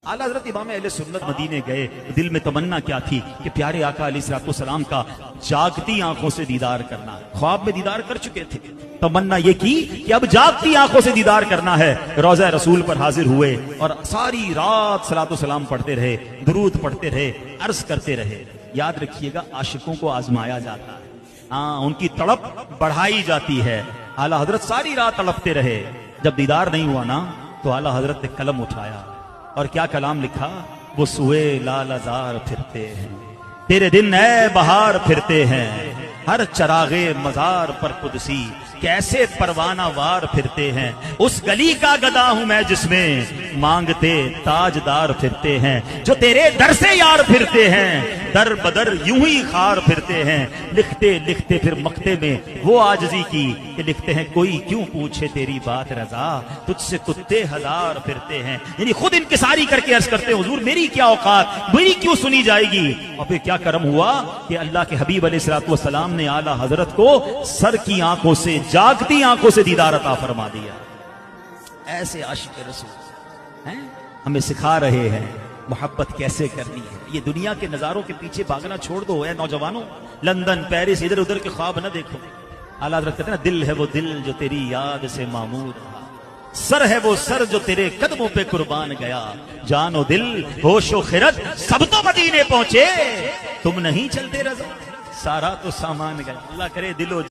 आला हज़रत इमाम अहले सुन्नत मदीने गए, दिल में तमन्ना क्या थी कि प्यारे आका अलैहिस्सलाम का जागती आंखों से दीदार करना। ख्वाब में दीदार कर चुके थे, तमन्ना ये की कि अब जागती आंखों से दीदार करना है। रोज़ा रसूल पर हाजिर हुए और सारी रात सलातो सलाम पढ़ते रहे, दुरूद पढ़ते रहे, अर्ज करते रहे। याद रखिएगा, आशिकों को आजमाया जाता है, हाँ, उनकी तड़प बढ़ाई जाती है। आला हजरत सारी रात तड़पते रहे। जब दीदार नहीं हुआ ना, तो आला हजरत ने कलम उठाया और क्या कलाम लिखा, वो सुए लालजार फिरते हैं, तेरे दिन ए बहार फिरते हैं, हर चरागे मजार पर कुदसी कैसे परवाना वार फिरते हैं। उस गली का गदा हूं मैं जिसमें मांगते ताजदार फिरते हैं, जो तेरे दर से यार फिरते हैं, दर बदर यूं ही खार फिरते हैं। लिखते लिखते फिर मक्ते में वो आजजी की कि लिखते हैं, कोई क्यों पूछे तेरी बात रजा, तुझसे कुत्ते हजार फिरते हैं। यानी खुद इंकिसारी करके अर्ज करते हैं, हुजूर मेरी क्या औकात, मेरी क्यों सुनी जाएगी। और फिर क्या करम हुआ कि अल्लाह के हबीब अलैहिस्सलाम ने आला हजरत को सर की आंखों से, जागती आंखों से दीदार अता फरमा दिया। ऐसे आशिक रसूल हैं, हमें सिखा रहे हैं मोहब्बत कैसे करनी है। ये दुनिया के नजारों के पीछे भागना छोड़ दो ऐ नौजवानों, लंदन पेरिस इधर उधर के ख्वाब न देखो। आला हज़रत कहते हैं ना, दिल है वो दिल जो तेरी याद से मामूर, सर है वो सर जो तेरे कदमों पे कुर्बान गया, जानो दिल होशो खिरत सब तो मदीने पहुंचे, तुम नहीं चलते रजा, सारा तो सामान गया। अल्लाह करे दिलो